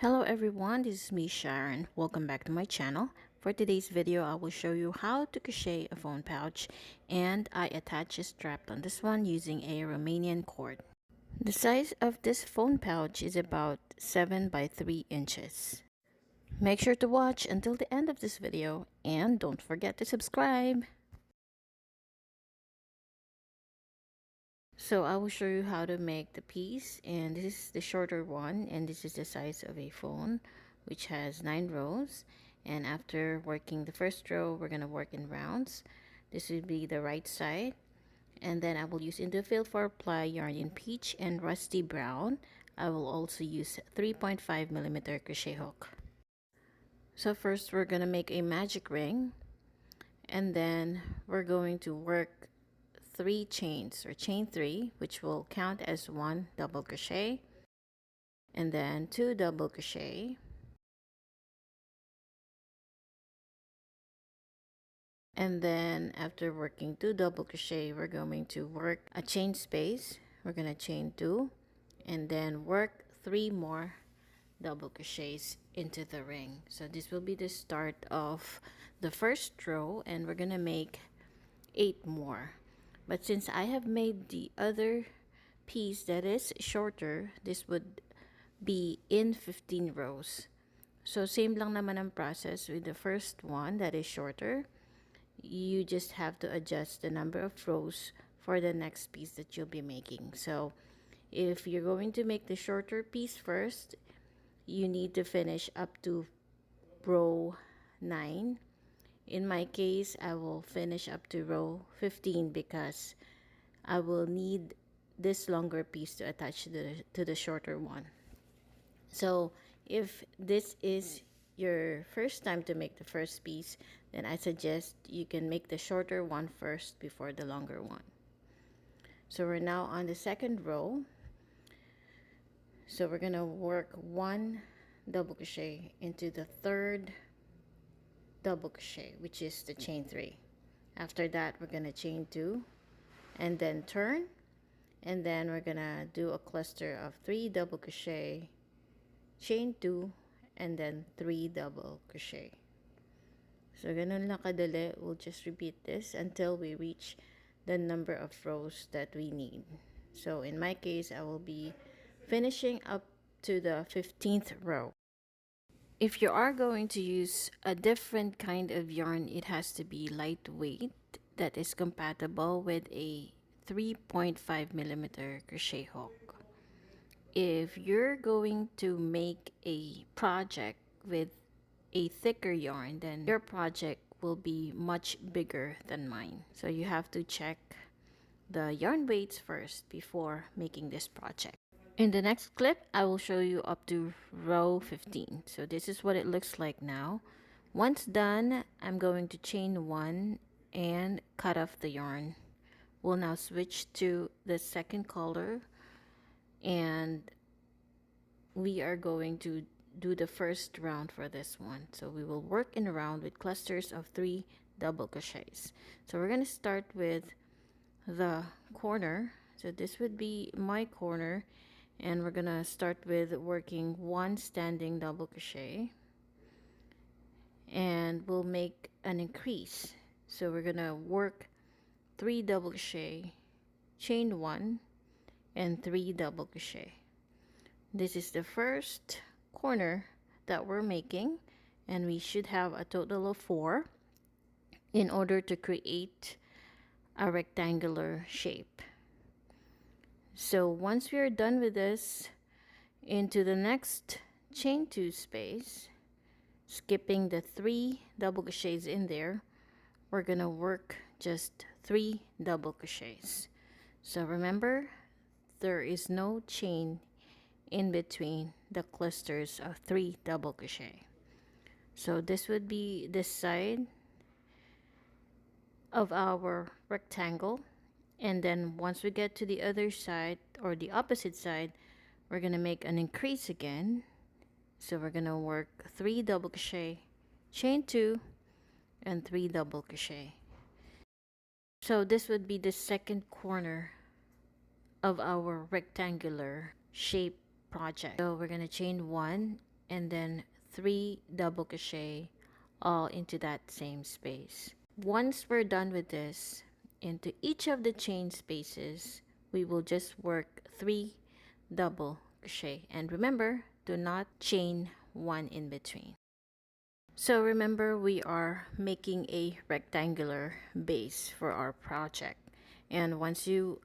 Hello everyone, this is me Sharon. Welcome back to my channel. For today's video, I will show you how to crochet a phone pouch, and I attach a strap on this one using a Romanian cord. The size of this phone pouch is about 7 by 3 inches. Make sure to watch until the end of this video and don't forget to subscribe. So I will show you how to make the piece, and this is the shorter one, and this is the size of a phone, which has 9 rows. And after working the first row, we're going to work in rounds. This will be the right side, and then I will use interfill for ply yarn in peach and rusty brown. I will also use 3.5mm crochet hook. So first we're going to make a magic ring, and then we're going to work 3 chains, or chain 3, which will count as 1 double crochet, and then 2 double crochet, and then after working 2 double crochet, we're going to work a chain space. We're going to chain 2 and then work 3 more double crochets into the ring. So this will be the start of the first row, and we're going to make 8 more. But since I have made the other piece that is shorter, this would be in 15 rows. So same lang naman ang process with the first one that is shorter. You just have to adjust the number of rows for the next piece that you'll be making. So if you're going to make the shorter piece first, you need to finish up to row 9. In my case, I will finish up to row 15 because I will need this longer piece to attach to the shorter one. So if this is your first time to make the first piece, then I suggest you can make the shorter one first before the longer one. So we're now on the second row. So we're going to work 1 double crochet into the third double crochet, which is the chain 3. After that, we're going to chain 2 and then turn, and then we're going to do a cluster of 3 double crochet, chain 2, and then 3 double crochet. So ganun lang kadali. We'll just repeat this until we reach the number of rows that we need. So in my case, I will be finishing up to the 15th row. If you are going to use a different kind of yarn, it has to be lightweight that is compatible with a 3.5mm crochet hook. If you're going to make a project with a thicker yarn, then your project will be much bigger than mine. So you have to check the yarn weights first before making this project. In the next clip, I will show you up to row 15. So this is what it looks like now. Once done, I'm going to chain 1 and cut off the yarn. We'll now switch to the second color, and we are going to do the first round for this one. So we will work in a round with clusters of 3 double crochets. So we're going to start with the corner. So this would be my corner, and we're gonna start with working 1 standing double crochet, and we'll make an increase. So we're gonna work 3 double crochet, chain 1, and 3 double crochet. This is the first corner that we're making, and we should have a total of 4 in order to create a rectangular shape. So once we are done with this, into the next chain 2 space, skipping the 3 double crochets in there, we're gonna work just 3 double crochets. So remember, there is no chain in between the clusters of 3 double crochet. So this would be the side of our rectangle, and then once we get to the other side, or the opposite side, we're gonna make an increase again. So we're gonna work 3 double crochet, chain 2, and 3 double crochet. So this would be the second corner of our rectangular shape project. So we're gonna chain 1 and then 3 double crochet all into that same space. Once we're done with this, into each of the chain spaces we will just work 3 double crochet, and remember, do not chain one in between. So remember, we are making a rectangular base for our project, and once you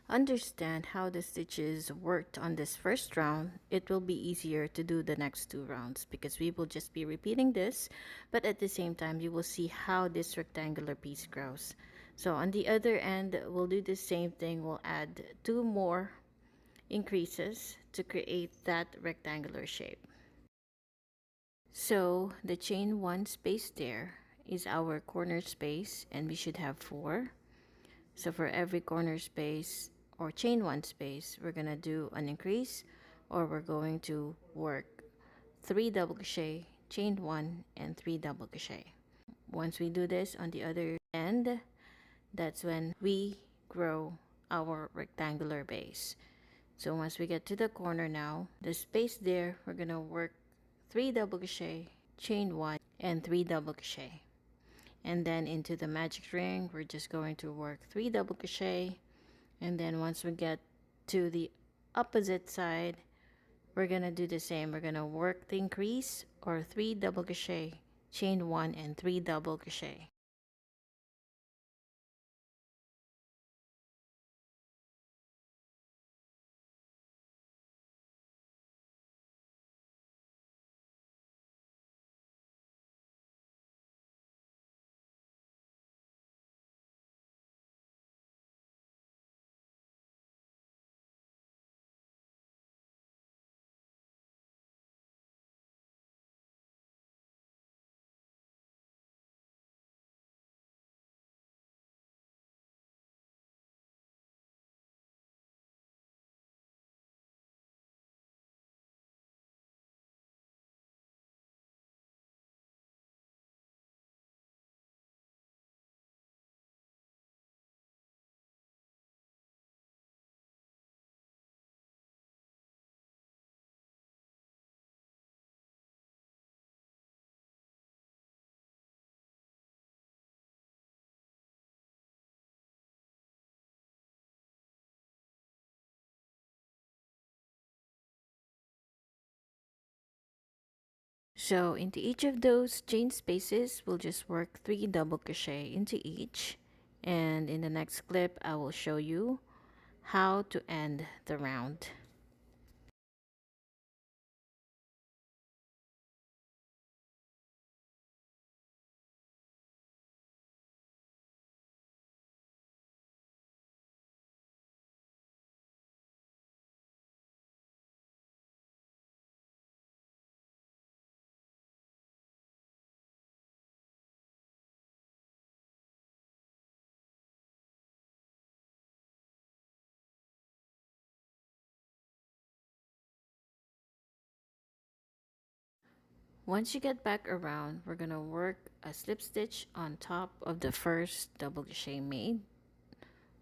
understand how the stitches worked on this first round, it will be easier to do the next 2 rounds, because we will just be repeating this, but at the same time you will see how this rectangular piece grows. So on the other end, we'll do the same thing. We'll add 2 more increases to create that rectangular shape. So the chain 1 space there is our corner space, and we should have 4. So for every corner space or chain 1 space, we're gonna do an increase, or we're going to work 3 double crochet, chain 1, and 3 double crochet. Once we do this on the other end, that's when we grow our rectangular base. So once we get to the corner now, the space there, we're gonna work 3 double crochet, chain 1, and 3 double crochet. And then into the magic ring, we're just going to work 3 double crochet, and then once we get to the opposite side, we're gonna do the same. We're gonna work the increase, or 3 double crochet, chain 1, and 3 double crochet. So into each of those chain spaces, we'll just work 3 double crochet into each, and in the next clip I will show you how to end the round. Once you get back around, we're gonna work a slip stitch on top of the first double crochet made,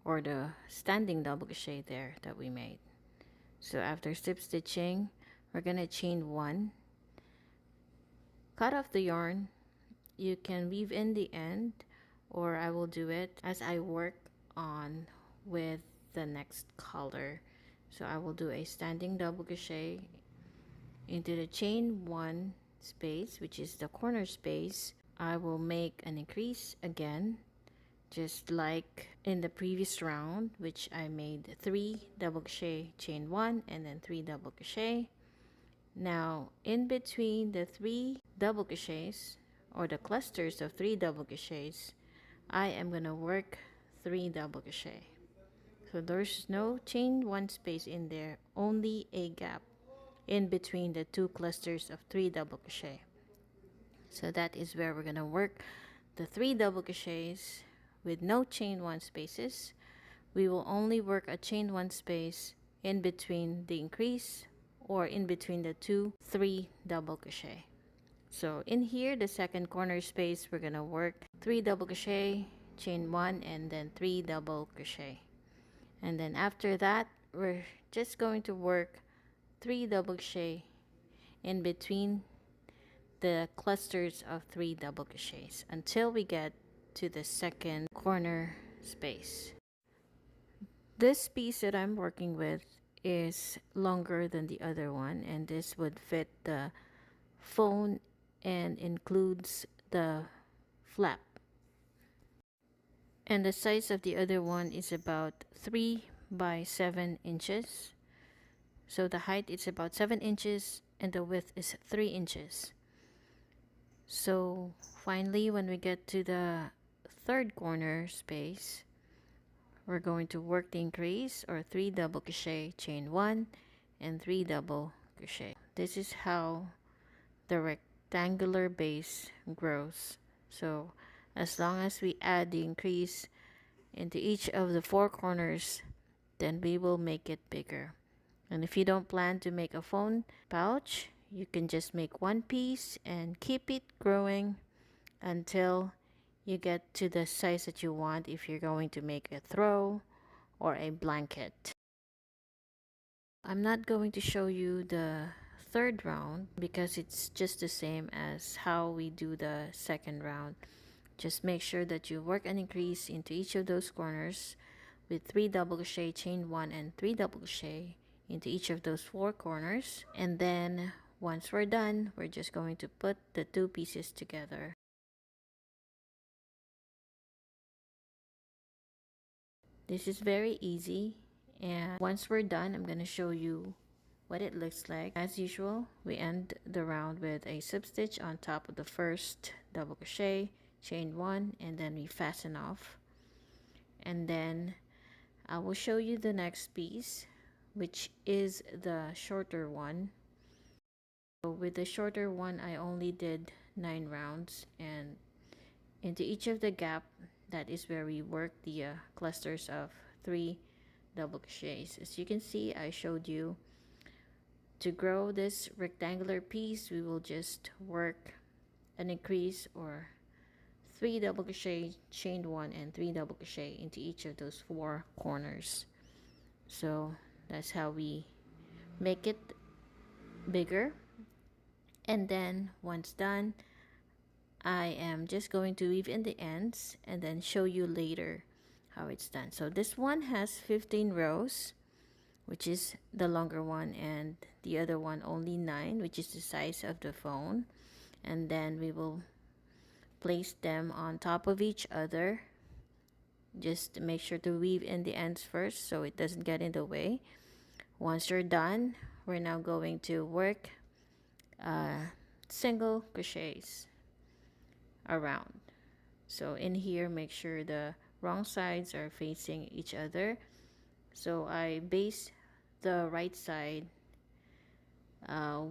or the standing double crochet there that we made. So after slip stitching, we're gonna chain 1, cut off the yarn. You can weave in the end, or I will do it as I work on with the next color. So I will do a standing double crochet into the chain 1 space, which is the corner space. I will make an increase again, just like in the previous round, which I made 3 double crochet, chain 1, and then 3 double crochet. Now in between the 3 double crochets, or the clusters of 3 double crochets, I am gonna work 3 double crochet. So there's no chain 1 space in there, only a gap in between the 2 clusters of 3 double crochet. So that is where we're gonna work the 3 double crochets with no chain 1 spaces. We will only work a chain 1 space in between the increase, or in between the 3 double crochet. So in here, the second corner space, we're gonna work 3 double crochet, chain 1, and then 3 double crochet. And then after that, we're just going to work 3 double crochet in between the clusters of 3 double crochets until we get to the second corner space. This piece that I'm working with is longer than the other one, and this would fit the phone and includes the flap. And the size of the other one is about 3 by 7 inches. So the height is about 7 inches and the width is 3 inches. So finally, when we get to the third corner space, we're going to work the increase or 3 double crochet, chain 1 and 3 double crochet. This is how the rectangular base grows. So as long as we add the increase into each of the 4 corners, then we will make it bigger. And if you don't plan to make a phone pouch, you can just make one piece and keep it growing until you get to the size that you want if you're going to make a throw or a blanket. I'm not going to show you the third round because it's just the same as how we do the second round. Just make sure that you work an increase into each of those corners with 3 double crochet, chain 1 and 3 double crochet into each of those 4 corners. And then once we're done, we're just going to put the 2 pieces together. This is very easy, and once we're done, I'm going to show you what it looks like. As usual, we end the round with a slip stitch on top of the first double crochet, chain 1, and then we fasten off. And then I will show you the next piece, which is the shorter one. So with the shorter one, I only did 9 rounds, and into each of the gap, that is where we work the clusters of 3 double crochets. As you can see, I showed you to grow this rectangular piece, we will just work an increase or 3 double crochet, chain 1 and 3 double crochet into each of those 4 corners. So that's how we make it bigger. And then once done, I am just going to weave in the ends and then show you later how it's done. So this one has 15 rows, which is the longer one, and the other one only 9, which is the size of the phone. And then we will place them on top of each other. Just make sure to weave in the ends first so it doesn't get in the way. Once you're done, we're now going to work single crochets around. So in here, make sure the wrong sides are facing each other. So I base the right side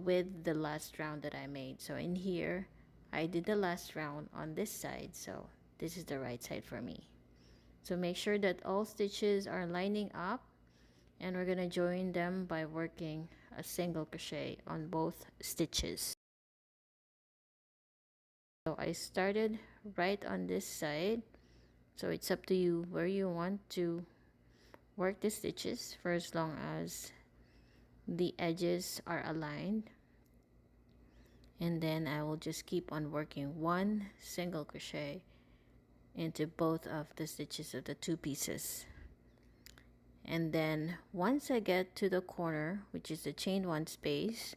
with the last round that I made. So in here, I did the last round on this side, so this is the right side for me. So make sure that all stitches are lining up, and we're gonna join them by working a single crochet on both stitches. So I started right on this side, so it's up to you where you want to work the stitches for as long as the edges are aligned. And then I will just keep on working one single crochet into both of the stitches of the 2 pieces. And then once I get to the corner, which is the chain 1 space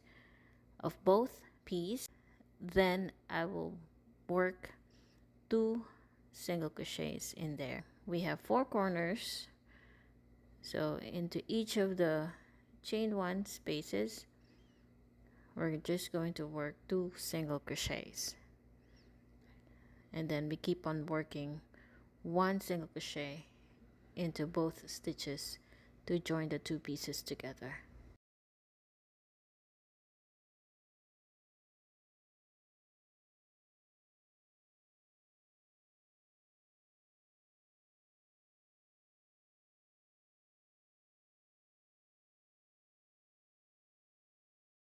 of both pieces, then I will work 2 single crochets in there. We have 4 corners, so into each of the chain 1 spaces, we're just going to work 2 single crochets. And then we keep on working 1 single crochet into both stitches to join the 2 pieces together.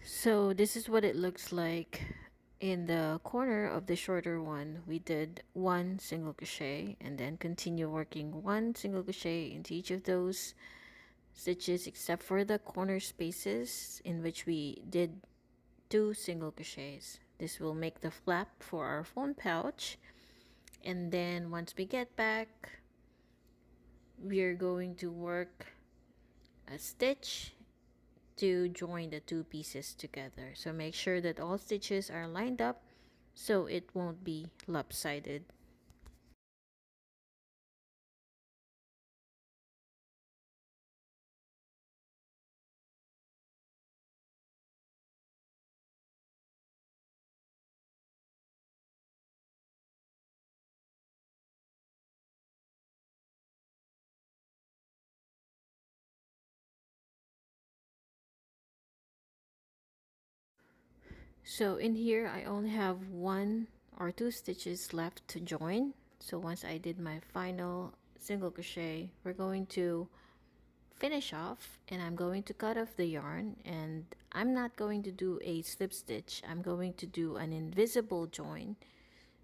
So this is what it looks like. In the corner of the shorter one, we did 1 single crochet and then continue working 1 single crochet into each of those stitches except for the corner spaces in which we did 2 single crochets. This will make the flap for our phone pouch. And then once we get back, we're going to work a stitch to join the two pieces together. So make sure that all stitches are lined up so it won't be lopsided. So in here I only have 1 or 2 stitches left to join. So once I did my final single crochet, we're going to finish off, and I'm going to cut off the yarn, and I'm not going to do a slip stitch. I'm going to do an invisible join,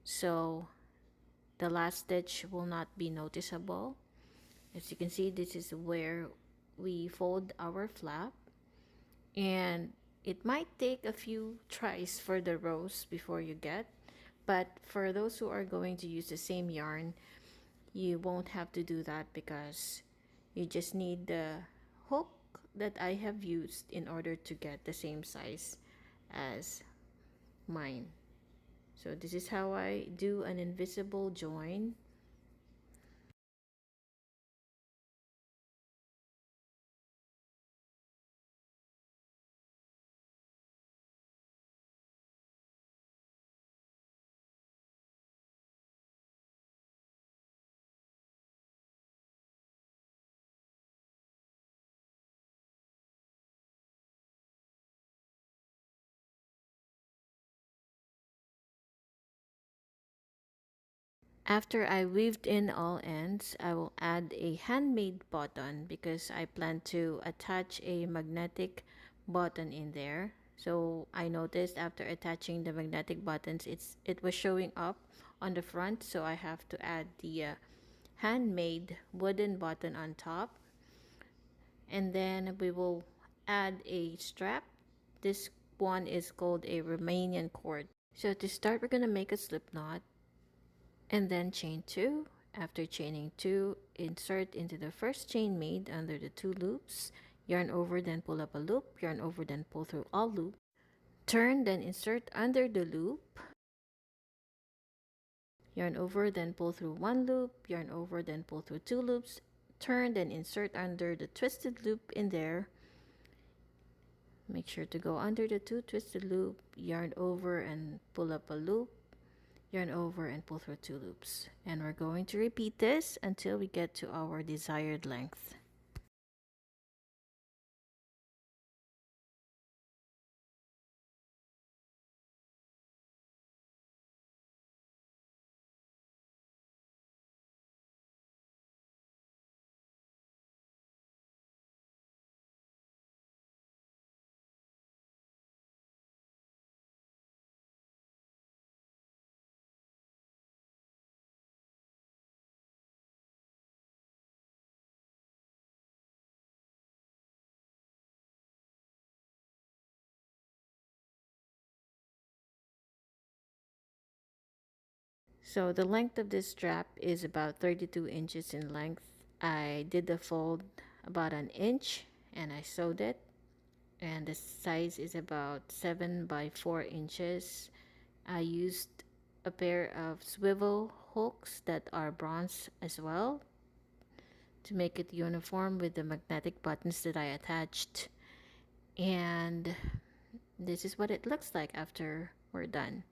so the last stitch will not be noticeable. As you can see, this is where we fold our flap, and it might take a few tries for the rows before you get, but for those who are going to use the same yarn, you won't have to do that because you just need the hook that I have used in order to get the same size as mine. So this is how I do an invisible join. After I weaved in all ends, I will add a handmade button because I plan to attach a magnetic button in there. So I noticed after attaching the magnetic buttons, it was showing up on the front, so I have to add the handmade wooden button on top. And then we will add a strap. This one is called a Romanian cord. So to start, we're going to make a slip knot and then chain 2. After chaining 2, insert into the first chain made under the 2 loops, yarn over, then pull up a loop, yarn over, then pull through all loops, turn, then insert under the loop, yarn over, then pull through 1 loop, yarn over, then pull through 2 loops, turn, then insert under the twisted loop in there. Make sure to go under the 2 twisted loop, yarn over and pull up a loop, yarn over and pull through 2 loops. And we're going to repeat this until we get to our desired length. So the length of this strap is about 32 inches in length. I did the fold about an inch and I sewed it, and the size is about 7 by 4 inches. I used a pair of swivel hooks that are bronze as well to make it uniform with the magnetic buttons that I attached. And this is what it looks like after we're done.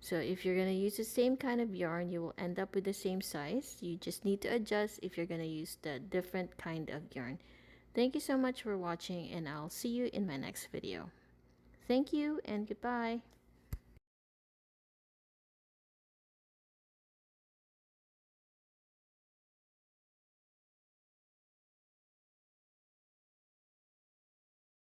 So if you're going to use the same kind of yarn, you will end up with the same size. You just need to adjust if you're going to use the different kind of yarn. Thank you so much for watching, and I'll see you in my next video. Thank you and goodbye.